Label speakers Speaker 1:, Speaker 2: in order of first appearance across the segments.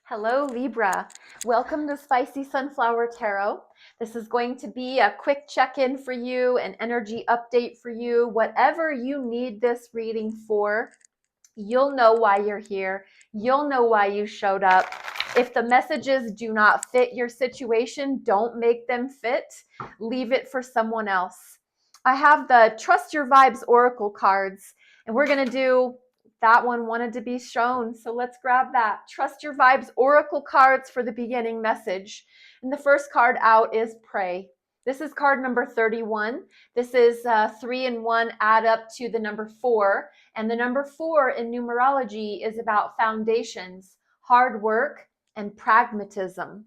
Speaker 1: Hello, Libra. Welcome to Spicy Sunflower Tarot. This is going to be a quick check-in for you, an energy update for you. Whatever you need this reading for, you'll know why you're here. You'll know why you showed up. If the messages do not fit your situation, don't make them fit. Leave it for someone else. I have the Trust Your Vibes Oracle cards, and we're going to do that one wanted to be shown. So let's grab that. Trust Your Vibes Oracle cards for the beginning message. And the first card out is Pray. This is card number 31. This is 3 and 1 add up to the number 4. And the number 4 in numerology is about foundations, hard work, and pragmatism.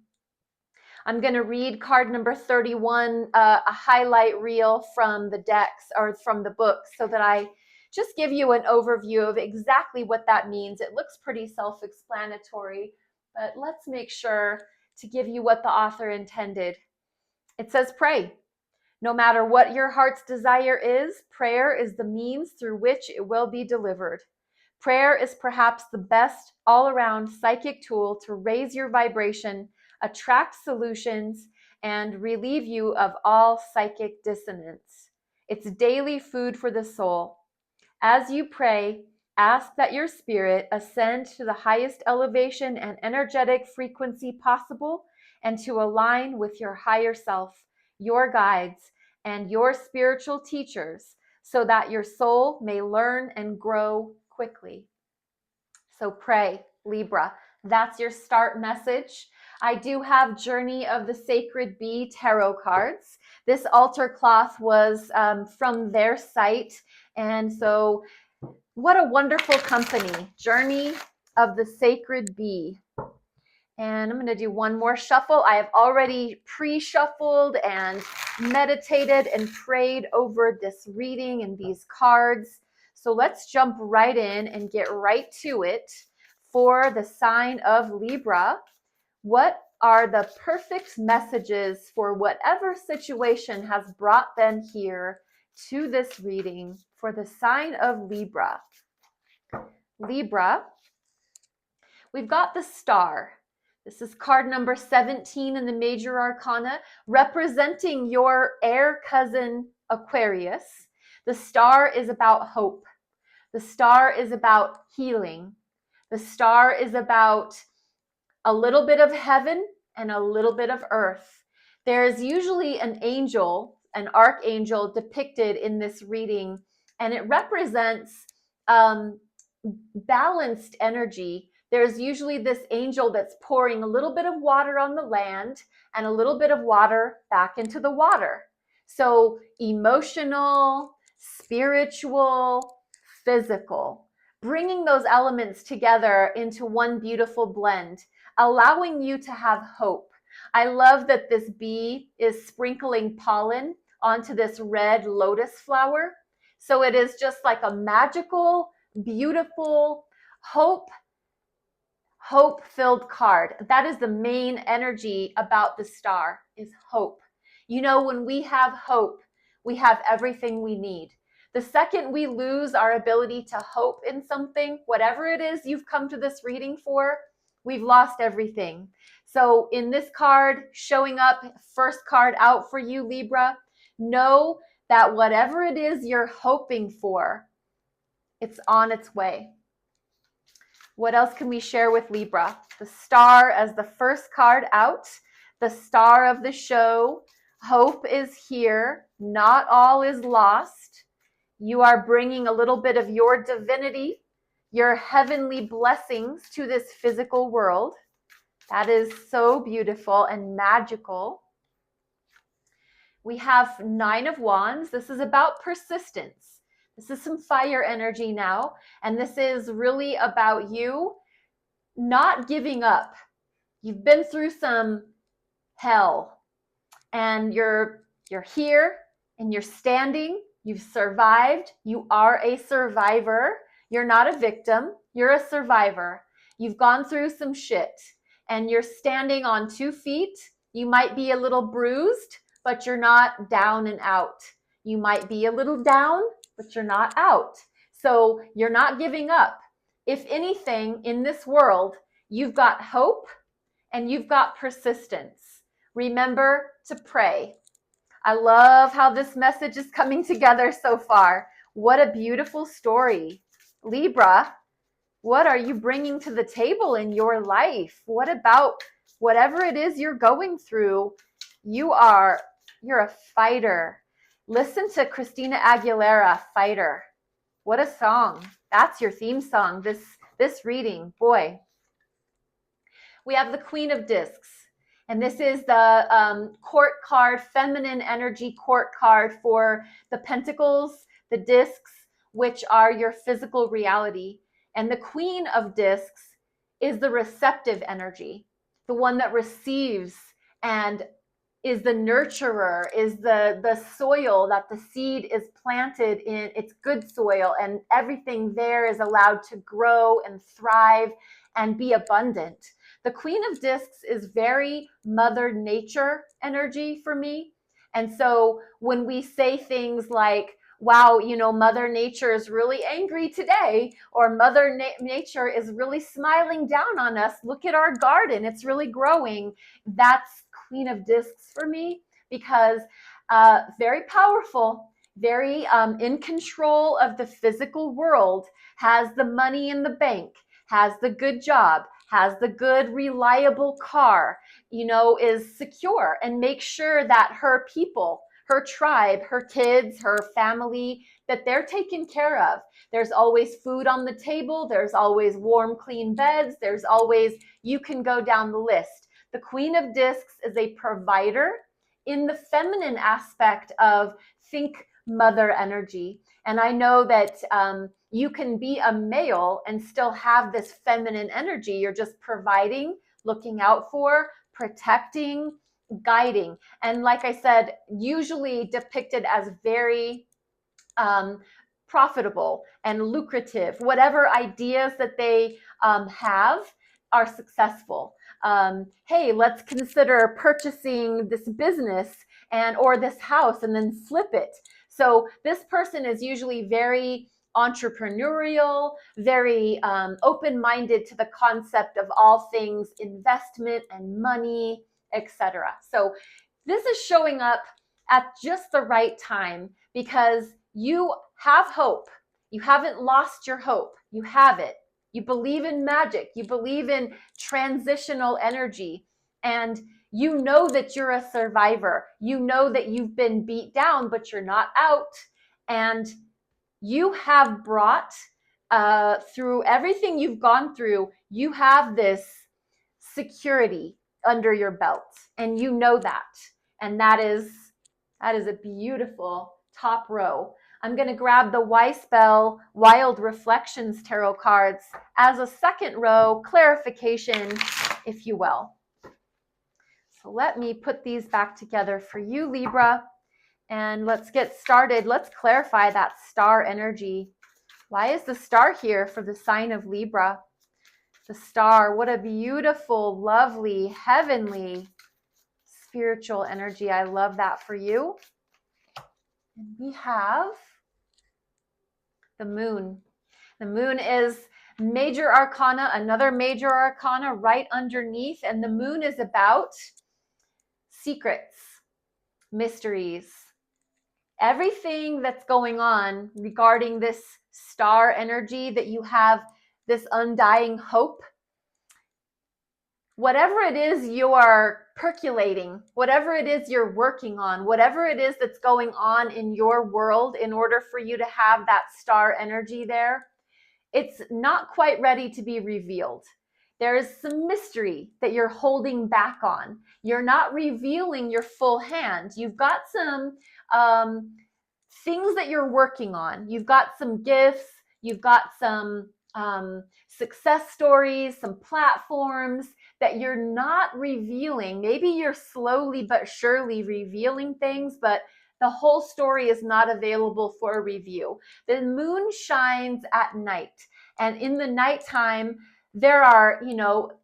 Speaker 1: I'm going to read card number 31, a highlight reel from the decks or from the book so that I just give you an overview of exactly what that means. It looks pretty self-explanatory, but let's make sure to give you what the author intended. It says, pray. No matter what your heart's desire is, prayer is the means through which it will be delivered. Prayer is perhaps the best all-around psychic tool to raise your vibration, attract solutions, and relieve you of all psychic dissonance. It's daily food for the soul. As you pray, ask that your spirit ascend to the highest elevation and energetic frequency possible and to align with your higher self, your guides, and your spiritual teachers so that your soul may learn and grow quickly. So pray, Libra. That's your start message. I do have Journey of the Sacred Bee tarot cards. This altar cloth was from their site. And so what a wonderful company. Journey of the Sacred Bee. And I'm going to do one more shuffle. I have already pre-shuffled and meditated and prayed over this reading and these cards. So let's jump right in and get right to it. For the sign of Libra, what are the perfect messages for whatever situation has brought them here to this reading for the sign of Libra? Libra, we've got the Star. This is card number 17 in the Major Arcana, representing your air cousin Aquarius. The Star is about hope. The Star is about healing. The Star is about a little bit of heaven and a little bit of earth. There is usually an angel, an archangel depicted in this reading, and it represents balanced energy. There's usually this angel that's pouring a little bit of water on the land and a little bit of water back into the water. So emotional, spiritual, physical, bringing those elements together into one beautiful blend, allowing you to have hope. I love that this bee is sprinkling pollen onto this red lotus flower. So it is just like a magical, beautiful, hope-filled card. That is the main energy about the Star, is hope. You know, when we have hope, we have everything we need. The second we lose our ability to hope in something, whatever it is you've come to this reading for, we've lost everything. So in this card, showing up, first card out for you, Libra, know that whatever it is you're hoping for, it's on its way. What else can we share with Libra? The Star as the first card out, the star of the show. Hope is here. Not all is lost. You are bringing a little bit of your divinity, your heavenly blessings to this physical world. That is so beautiful and magical. We have 9 of Wands. This is about persistence. This is some fire energy now. And this is really about you not giving up. You've been through some hell and you're here and you're standing. You've survived. You are a survivor. You're not a victim. You're a survivor. You've gone through some shit and you're standing on 2 feet. You might be a little bruised, but you're not down and out. You might be a little down, but you're not out. So you're not giving up. If anything, in this world, You've got hope and you've got persistence. Remember to pray. I love how this message is coming together so far. What a beautiful story. Libra, what are you bringing to the table in your life? What about whatever it is you're going through? You're a fighter. Listen to Christina Aguilera, Fighter. What a song. That's your theme song, this reading. Boy. We have the Queen of Discs. And this is the court card, feminine energy court card for the pentacles, the discs, which are your physical reality. And the Queen of Discs is the receptive energy, the one that receives and is the nurturer, is the soil that the seed is planted in. It's good soil, and everything there is allowed to grow and thrive and be abundant. The Queen of Discs is very Mother Nature energy for me. And so when we say things like, wow, Mother Nature is really angry today, or Mother Nature is really smiling down on us. Look at our garden. It's really growing. That's Queen of Discs for me, because very powerful, very in control of the physical world, has the money in the bank, has the good job, has the good, reliable car, is secure, and make sure that her people, her tribe, her kids, her family, that they're taken care of. There's always food on the table. There's always warm, clean beds. There's always, you can go down the list. The Queen of Discs is a provider in the feminine aspect of think mother energy. And I know that you can be a male and still have this feminine energy. You're just providing, looking out for, protecting, guiding. And like I said, usually depicted as very profitable and lucrative. Whatever ideas that they have are successful. Hey, let's consider purchasing this business or this house and then flip it. So this person is usually very entrepreneurial, very open-minded to the concept of all things investment and money, etc. So this is showing up at just the right time, because you have hope. You haven't lost your hope. You have it. You believe in magic. You believe in transitional energy. And you know that you're a survivor. You know that you've been beat down, but you're not out. And you have brought, through everything you've gone through, you have this security under your belt. And you know that. And that is a beautiful top row. I'm going to grab the Weissbell Wild Reflections Tarot cards as a second row clarification, if you will. So let me put these back together for you, Libra, and let's get started. Let's clarify that star energy. Why is the star here for the sign of Libra? The star, what a beautiful, lovely, heavenly, spiritual energy. I love that for you. And we have the moon. The moon is major arcana, another major arcana right underneath. And the moon is about secrets, mysteries, everything that's going on regarding this star energy, that you have this undying hope. Whatever it is you are percolating, whatever it is you're working on, whatever it is that's going on in your world, in order for you to have that star energy there, it's not quite ready to be revealed. There is some mystery that you're holding back on. You're not revealing your full hand. You've got some things that you're working on. You've got some gifts. You've got some success stories, some platforms that you're not revealing. Maybe you're slowly but surely revealing things, but the whole story is not available for review. The moon shines at night, and in the nighttime, there are,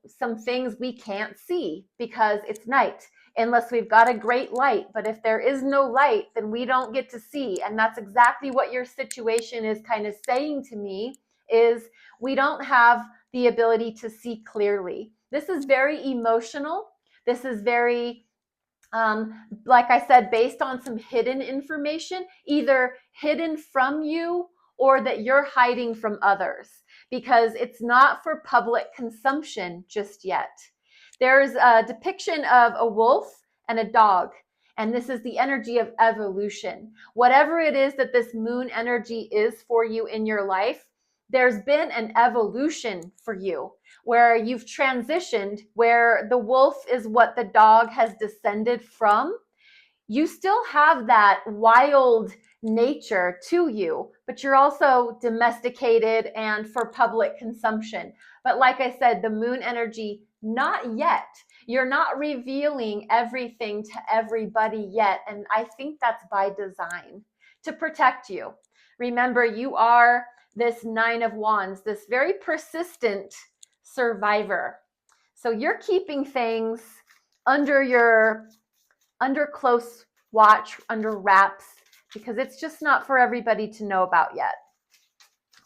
Speaker 1: some things we can't see because it's night, unless we've got a great light. But if there is no light, then we don't get to see. And that's exactly what your situation is kind of saying to me, is we don't have the ability to see clearly. This is very emotional. This is very, like I said, based on some hidden information, either hidden from you or that you're hiding from others, because it's not for public consumption just yet. There's a depiction of a wolf and a dog, and this is the energy of evolution. Whatever it is that this moon energy is for you in your life, there's been an evolution for you where you've transitioned, where the wolf is what the dog has descended from. You still have that wild nature to you, but you're also domesticated and for public consumption. But like I said, the moon energy, not yet. You're not revealing everything to everybody yet. And I think that's by design to protect you. Remember, you are this Nine of Wands, this very persistent survivor. So you're keeping things under close watch, under wraps, because it's just not for everybody to know about yet.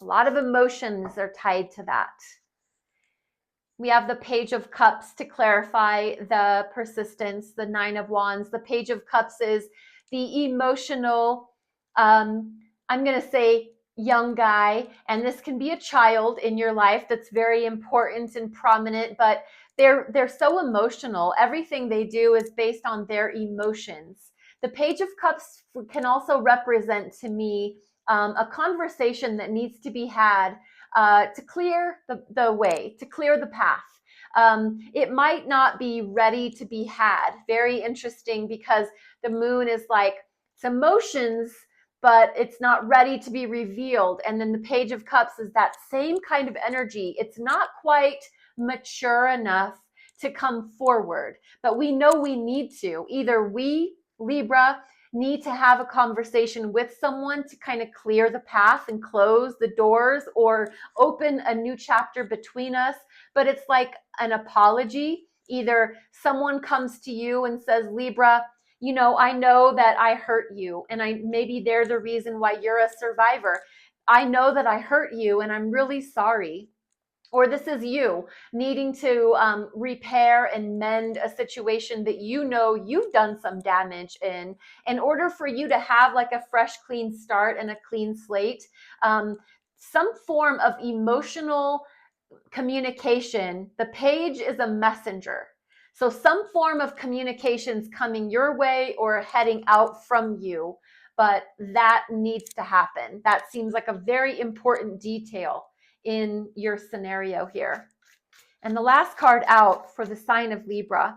Speaker 1: A lot of emotions are tied to that. We have the Page of Cups to clarify the persistence, the Nine of Wands. The Page of Cups is the emotional, I'm going to say young guy, and this can be a child in your life that's very important and prominent, but they're so emotional. Everything they do is based on their emotions. The Page of Cups can also represent to me a conversation that needs to be had to clear the way, to clear the path. It might not be ready to be had. Very interesting, because the moon is like, it's emotions, but it's not ready to be revealed. And then the Page of Cups is that same kind of energy. It's not quite mature enough to come forward, but we know we need to. Either we, Libra, need to have a conversation with someone to kind of clear the path and close the doors or open a new chapter between us. But it's like an apology. Either someone comes to you and says, Libra, you know, I know that I hurt you, and maybe they're the reason why you're a survivor. I know that I hurt you, and I'm really sorry. Or this is you needing to repair and mend a situation that you know you've done some damage in order for you to have like a fresh, clean start and a clean slate. Some form of emotional communication. The page is a messenger. So some form of communication's coming your way or heading out from you, but that needs to happen. That seems like a very important detail in your scenario here. And the last card out for the sign of Libra,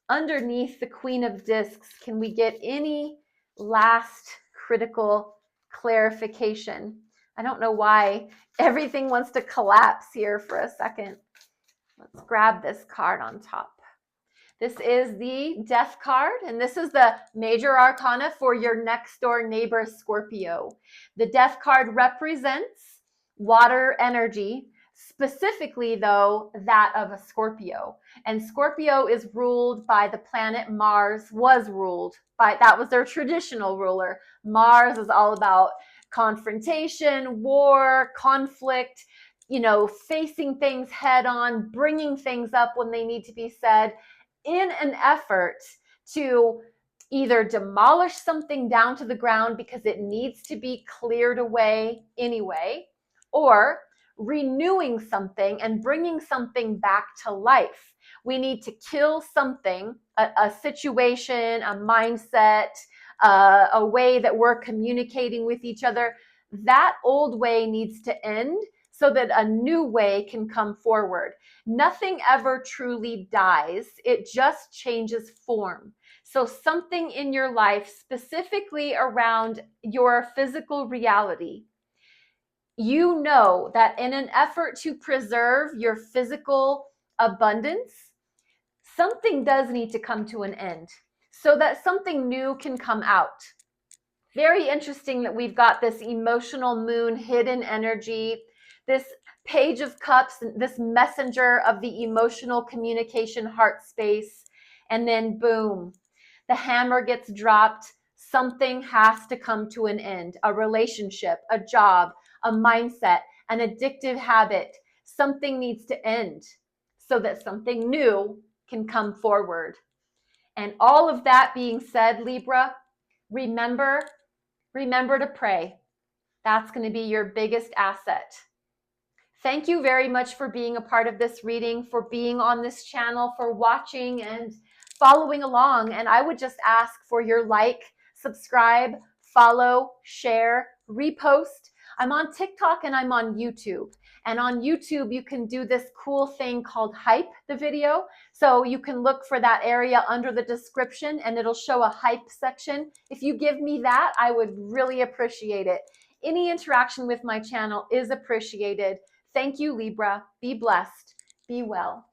Speaker 1: underneath the Queen of Discs, can we get any last critical clarification? I don't know why everything wants to collapse here for a second. Let's grab this card on top. This is the Death card, and this is the major arcana for your next door neighbor, Scorpio. The Death card represents water energy, specifically though that of a Scorpio. And Scorpio is ruled by the planet Mars, that was their traditional ruler. Mars is all about confrontation, war, conflict, facing things head on, bringing things up when they need to be said, in an effort to either demolish something down to the ground because it needs to be cleared away anyway, or renewing something and bringing something back to life. We need to kill something, a situation, a mindset, a way that we're communicating with each other. That old way needs to end so that a new way can come forward. Nothing ever truly dies. It just changes form. So something in your life, specifically around your physical reality, you know that in an effort to preserve your physical abundance, something does need to come to an end so that something new can come out. Very interesting that we've got this emotional moon, hidden energy, this Page of Cups, this messenger of the emotional communication heart space, and then boom, the hammer gets dropped. Something has to come to an end. A relationship, a job, a mindset, an addictive habit, something needs to end so that something new can come forward. And all of that being said, Libra, remember to pray. That's going to be your biggest asset. Thank you very much for being a part of this reading, for being on this channel, for watching and following along. And I would just ask for your like, subscribe, follow, share, repost. I'm on TikTok and I'm on YouTube. And on YouTube, you can do this cool thing called hype the video. So you can look for that area under the description and it'll show a hype section. If you give me that, I would really appreciate it. Any interaction with my channel is appreciated. Thank you, Libra. Be blessed. Be well.